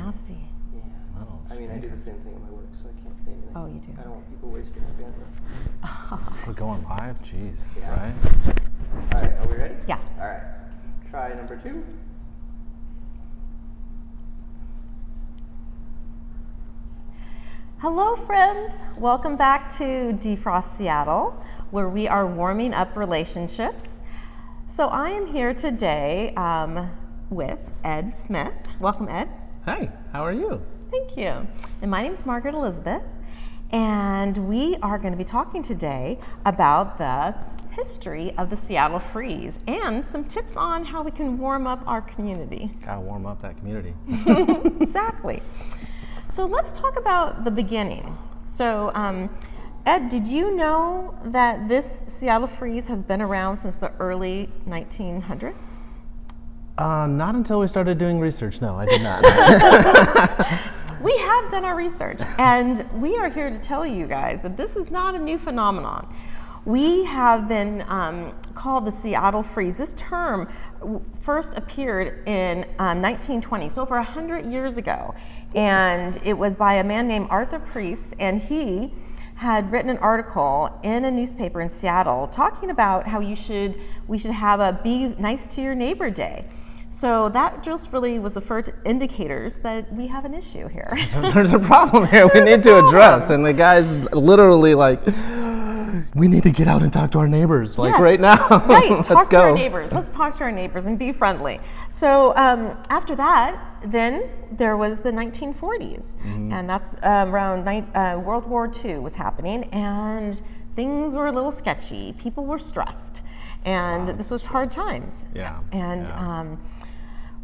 nasty. Yeah. I mean, I do the same thing at my work, so I can't say anything. Oh, you do? I don't want people wasting my bandwidth. We're going live? Jeez, Yeah. right? All right, are we ready? Yeah. All right. Try number 2. Hello, friends. Welcome back to DeFrost Seattle, where we are warming up relationships. So I am here today with Ed Smith. Welcome, Ed. Hey, how are you? Thank you. And my name is Margaret Elizabeth, and we are going to be talking today about the history of the Seattle Freeze and some tips on how we can warm up our community. Gotta warm up that community. Exactly. So let's talk about the beginning. So Ed, did you know that this Seattle Freeze has been around since the early 1900s? Not until we started doing research. No, I did not. We have done our research, and we are here to tell you guys that this is not a new phenomenon. We have been called the Seattle Freeze. This term first appeared in 1920, so over 100 years ago. And it was by a man named Arthur Priest, and he had written an article in a newspaper in Seattle talking about how we should have a Be Nice to Your Neighbor Day. So that just really was the first indicators that we have an issue here. There's a problem here we need to address, and the guy's literally like, we need to get out and talk to our neighbors, like right now. Right, Let's talk to go. our neighbors. Let's talk to our neighbors and be friendly. So after that, then there was the 1940s, and that's around World War II was happening, and things were a little sketchy. People were stressed, and this was hard times. Yeah. And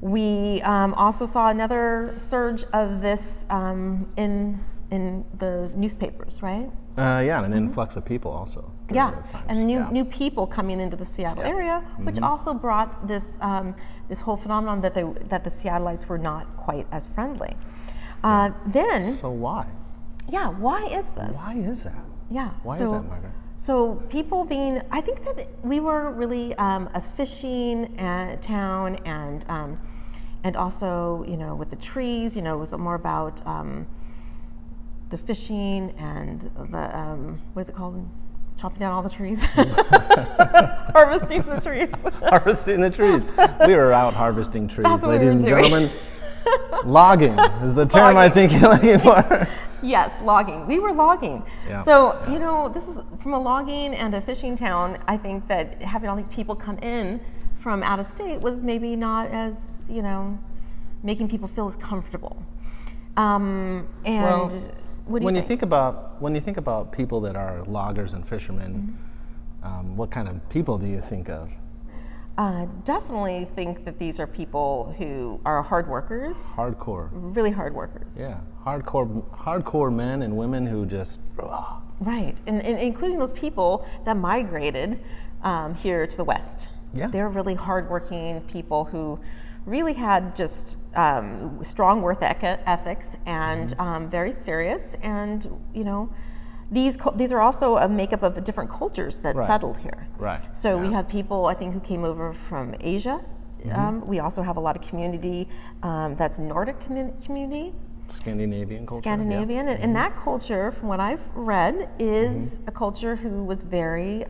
we also saw another surge of this in the newspapers, right? Yeah, and an influx of people also. Yeah, and new people coming into the Seattle area, which also brought this this whole phenomenon that the Seattleites were not quite as friendly. Then. So why? Yeah, why is this? Why is that? Yeah. Why is that, Margaret? So people I think that we were really a fishing town, and also with the trees, it was more about the fishing and the what is it called? Chopping down all the trees, harvesting the trees. Harvesting the trees. We were out harvesting trees, That's what ladies we were and doing. gentlemen. Logging is the term I think you're looking for. Yes, logging. We were logging. Yeah. So, this is from a logging and a fishing town. I think that having all these people come in from out of state was maybe not as, making people feel as comfortable. When you think about people that are loggers and fishermen, what kind of people do you think of? Definitely think that these are people who are hard workers. Hardcore. Really hard workers. Yeah, hardcore men and women who just. Right, and including those people that migrated here to the West. Yeah. They're really hardworking people who really had just strong work ethics and very serious, and these are also a makeup of different cultures that settled here. Right. So we have people, I think, who came over from Asia. We also have a lot of community that's Nordic community. Scandinavian culture. Scandinavian, and that culture, from what I've read, is a culture who was very.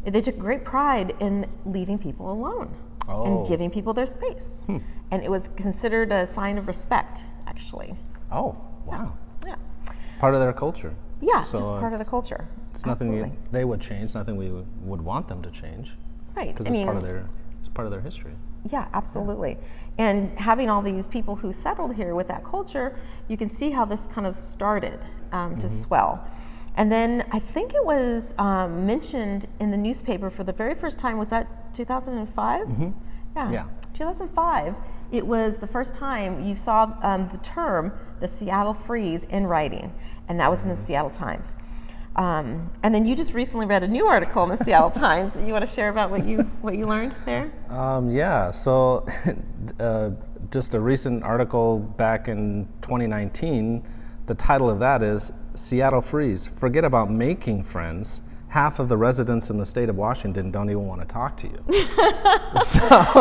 They took great pride in leaving people alone. And giving people their space. And it was considered a sign of respect, actually. Oh, wow. Yeah. Part of their culture. Yeah, so just part of the culture. It's nothing they would change, nothing we would want them to change. Right. Because it's part of their history. Yeah, absolutely. Yeah. And having all these people who settled here with that culture, you can see how this kind of started to swell. And then I think it was mentioned in the newspaper for the very first time. Was that 2005? Yeah. 2005. It was the first time you saw the term, the Seattle Freeze, in writing, and that was in the Seattle Times. And then you just recently read a new article in the Seattle Times. You want to share about what you learned there? Yeah. So, just a recent article back in 2019. The title of that is Seattle Freeze. Forget about making friends. half of the residents in the state of Washington don't even want to talk to you. So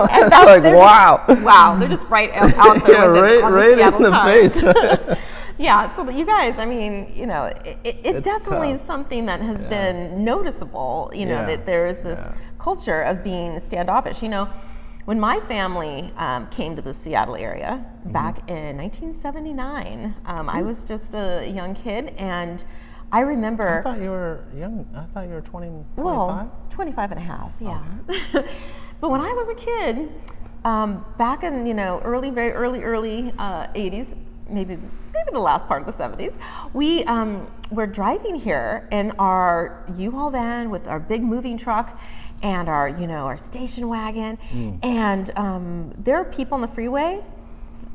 And it's like, they're wow. Wow, they're just right out there Yeah, with it right, on right the Seattle in the Times. face. Yeah, so that you guys, I mean, you know, it It's definitely tough. is something that has been noticeable, you know, Yeah. that there is this culture of being standoffish. You know, when my family came to the Seattle area back in 1979, I was just a young kid, and I remember... I thought you were young. I thought you were 20, 25? Well, 25 and a half, yeah. But when I was a kid, back in, you know, very early 80s, maybe the last part of the 70s, we were driving here in our U-Haul van with our big moving truck and our, you know, our station wagon. And there are people on the freeway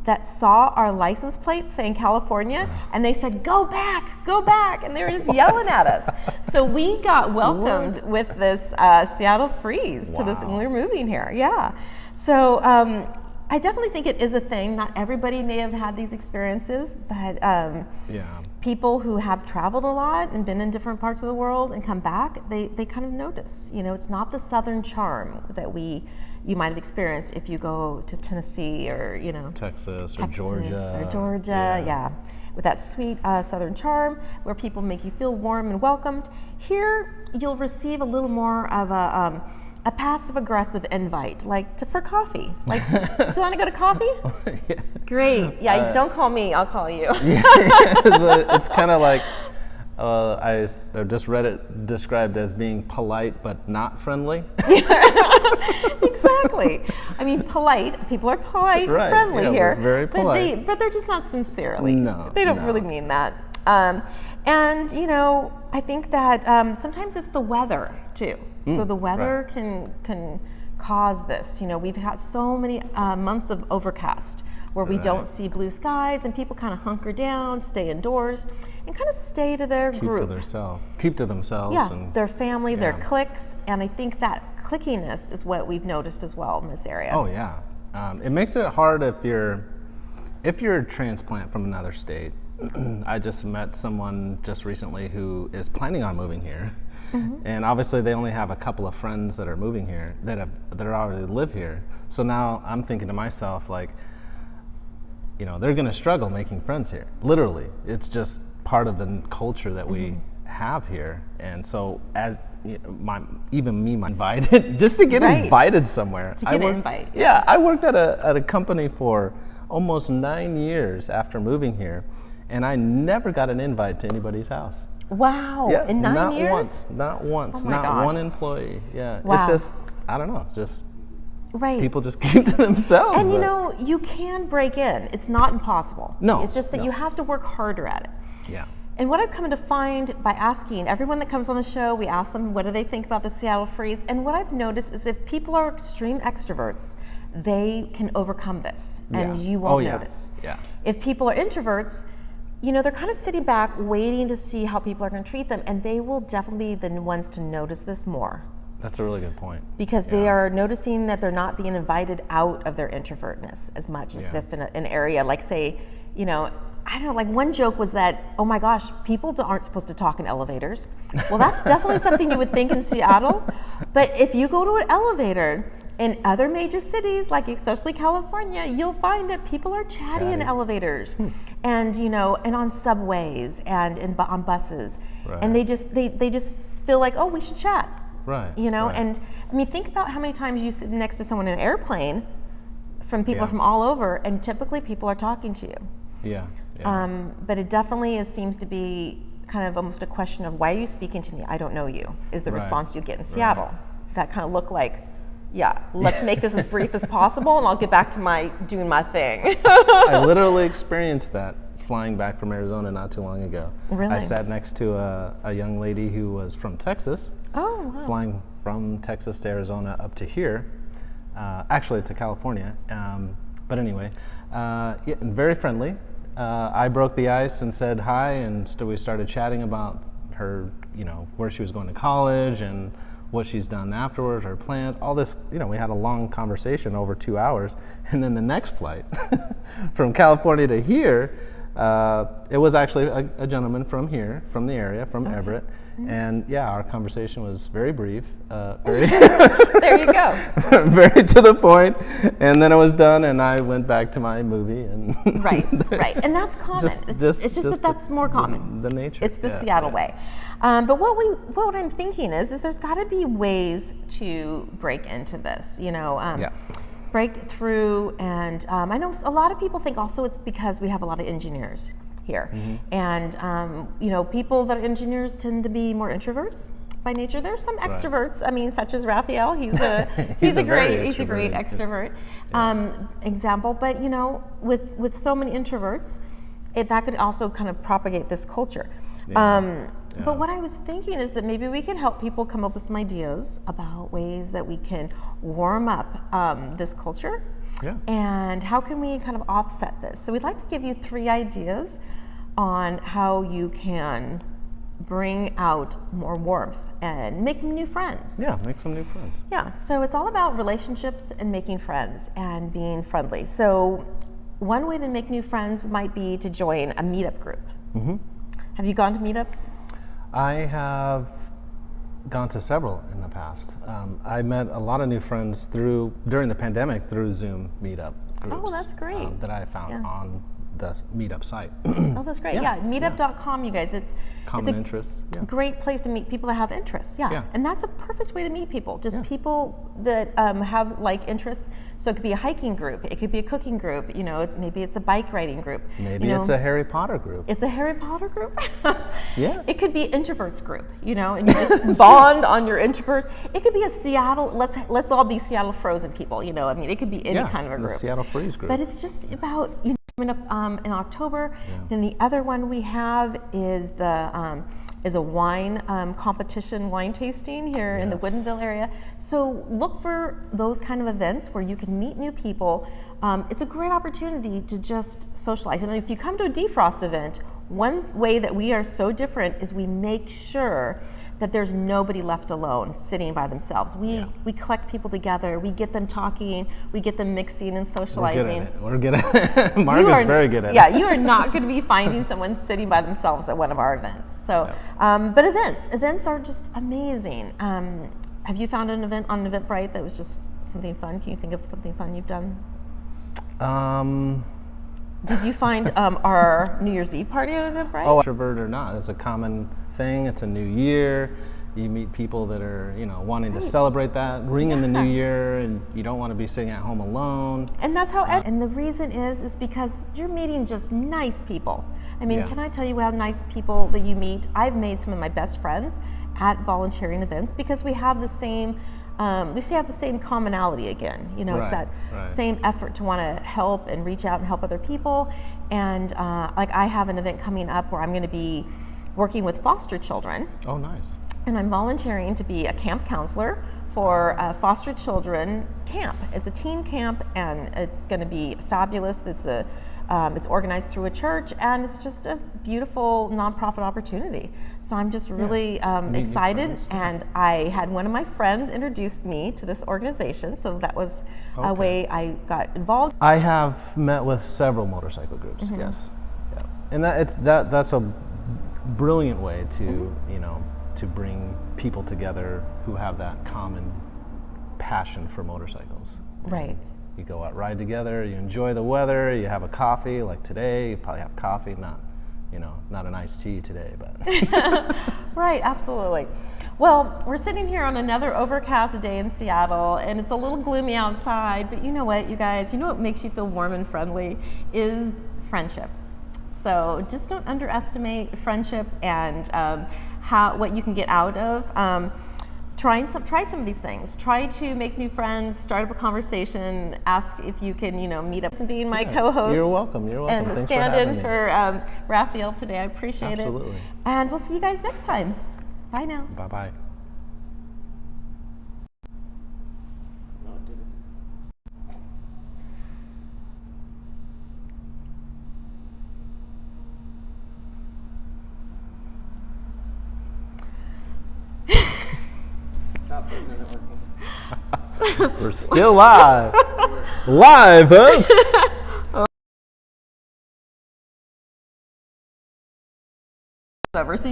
that saw our license plate saying California, and they said, go back, and they were just yelling at us. So we got welcomed with this Seattle freeze to this when we were moving here, yeah. So I definitely think it is a thing. Not everybody may have had these experiences, but people who have traveled a lot and been in different parts of the world and come back, they kind of notice. You know, it's not the Southern charm that you might have experienced if you go to Tennessee or, you know, Texas or Georgia. Yeah. With that sweet Southern charm where people make you feel warm and welcomed. Here, you'll receive a little more of a passive-aggressive invite, like for coffee. Like, do you want to go to coffee? Yeah. Great. Yeah, don't call me. I'll call you. It's kind of like, I just read it described as being polite but not friendly. Exactly. I mean, polite. People are polite, and friendly here. We're very polite. But they're just not sincerely. No, they don't really mean that. And you know, I think that sometimes it's the weather too. So the weather can cause this. You know, we've had so many months of overcast where we don't see blue skies, and people kind of hunker down, stay indoors, and kind of stay to their group. Keep to themselves. Yeah, and their family, their cliques, and I think that clickiness is what we've noticed as well in this area. Oh yeah, it makes it hard if you're a transplant from another state. I just met someone just recently who is planning on moving here, and obviously they only have a couple of friends that are moving here that already live here. So now I'm thinking to myself, like, you know, they're going to struggle making friends here. Literally, it's just part of the culture that we have here, and so as even me, invited just to get invited somewhere. To get an invite. Yeah, I worked at a company for almost 9 years after moving here, and I never got an invite to anybody's house. Wow. Yeah, In 9 years? Not once, Oh my not gosh. one employee. Yeah, Wow. it's just, I don't know, just Right. people just keep to themselves. And you know, you can break in. It's not impossible. No, It's just that no. you have to work harder at it. Yeah. And what I've come to find by asking everyone that comes on the show, we ask them what do they think about the Seattle freeze. And what I've noticed is if people are extreme extroverts, they can overcome this, and you won't notice. Yeah. If people are introverts, you know, they're kind of sitting back waiting to see how people are going to treat them, and they will definitely be the ones to notice this more. That's a really good point. Because they are noticing that they're not being invited out of their introvertness as much as if in an area like, say, you know, I don't know, like one joke was that, oh my gosh, people aren't supposed to talk in elevators. Well, that's definitely something you would think in Seattle. But if you go to an elevator in other major cities, like especially California, you'll find that people are chatty in elevators and, you know, and on subways and on buses. And they just feel like, oh, we should chat. Right. You know, right. and I mean, think about how many times you sit next to someone in an airplane from people from all over, and typically people are talking to you. Yeah. But it definitely seems to be kind of almost a question of, why are you speaking to me? I don't know you, is the response you get in Seattle. That kind of look like, yeah, let's make this as brief as possible, and I'll get back to doing my thing. I literally experienced that flying back from Arizona not too long ago. Really? I sat next to a young lady who was from Texas. Oh, wow. Flying from Texas to Arizona up to here, actually to California. But anyway, very friendly. I broke the ice and said hi, and we started chatting about her, you know, where she was going to college and what she's done afterwards, her plans, all this. You know, we had a long conversation over 2 hours, and then the next flight from California to here, It was actually a gentleman from here, from the area, from Everett. And yeah, our conversation was very brief, very There you go. very to the point, and then it was done, and I went back to my movie. And Right, and that's common. It's just that's more common. The nature. It's the Seattle way. But what I'm thinking is there's got to be ways to break into this. Break through, and I know a lot of people think also it's because we have a lot of engineers here, and people that are engineers tend to be more introverts by nature. There's some extroverts. I mean, such as Raphael. He's a great extrovert example. But with so many introverts, that could also kind of propagate this culture. But what I was thinking is that maybe we can help people come up with some ideas about ways that we can warm up this culture. Yeah. And how can we kind of offset this? So we'd like to give you 3 ideas on how you can bring out more warmth and make new friends. Yeah, make some new friends. Yeah, so it's all about relationships and making friends and being friendly. So one way to make new friends might be to join a meetup group. Have you gone to meetups? I have gone to several in the past. I met a lot of new friends during the pandemic through Zoom meetup groups. Oh, that's great. That I found on the meetup site. Oh, that's great. Yeah, meetup.com, you guys. It's common interests. Yeah. Great place to meet people that have interests. Yeah. And that's a perfect way to meet people. Just people that have like interests. So it could be a hiking group. It could be a cooking group. Maybe it's a bike riding group. Maybe it's a Harry Potter group. It's a Harry Potter group. Yeah. It could be introverts group. And you just bond on your introverts. It could be a Seattle. Let's all be Seattle Frozen people. It could be any kind of a group. The Seattle Freeze group. But it's just about coming up in October. Then the other one we have is a wine competition, wine tasting here in the Woodinville area. So look for those kind of events where you can meet new people. It's a great opportunity to just socialize. And if you come to a DeFrost event, one way that we are so different is we make sure that there's nobody left alone sitting by themselves. We collect people together, we get them talking, we get them mixing and socializing. We're good at it. Margaret's very good at it. Yeah, you are not going to be finding someone sitting by themselves at one of our events. So, but events are just amazing. Have you found an event on Eventbrite that was just something fun? Can you think of something fun you've done? Did you find our New Year's Eve party on Eventbrite? Oh, introvert or not, it's a common thing. It's a new year. You meet people that are, wanting to celebrate that, ring in the new year, and you don't want to be sitting at home alone. And that's how. And the reason is because you're meeting just nice people. I mean, can I tell you how nice people that you meet? I've made some of my best friends at volunteering events because we have the same. We have the same commonality again. It's that same effort to want to help and reach out and help other people. And like I have an event coming up where I'm going to be working with foster children. Oh, nice. And I'm volunteering to be a camp counselor for a foster children camp. It's a teen camp, and it's going to be fabulous. It's organized through a church, and it's just a beautiful nonprofit opportunity. So I'm just really excited, and I had one of my friends introduced me to this organization, so that was a way I got involved. I have met with several motorcycle groups, yes. Yeah. And that's a brilliant way to, to bring people together who have that common passion for motorcycles. Right. You go out, ride together, you enjoy the weather, you have a coffee, like today, you probably have coffee, not an iced tea today, but. Right, absolutely. Well, we're sitting here on another overcast day in Seattle, and it's a little gloomy outside, but you know what, you guys, what makes you feel warm and friendly is friendship. So just don't underestimate friendship and what you can get out of. Try some of these things. Try to make new friends, start up a conversation, ask if you can, meet up and being my co-host. You're welcome. And Thanks stand for in for Raphael today. I appreciate it. Absolutely. And we'll see you guys next time. Bye now. Bye-bye. No, it didn't. Stop it, it isn't working. We're still live. Live, folks. over. So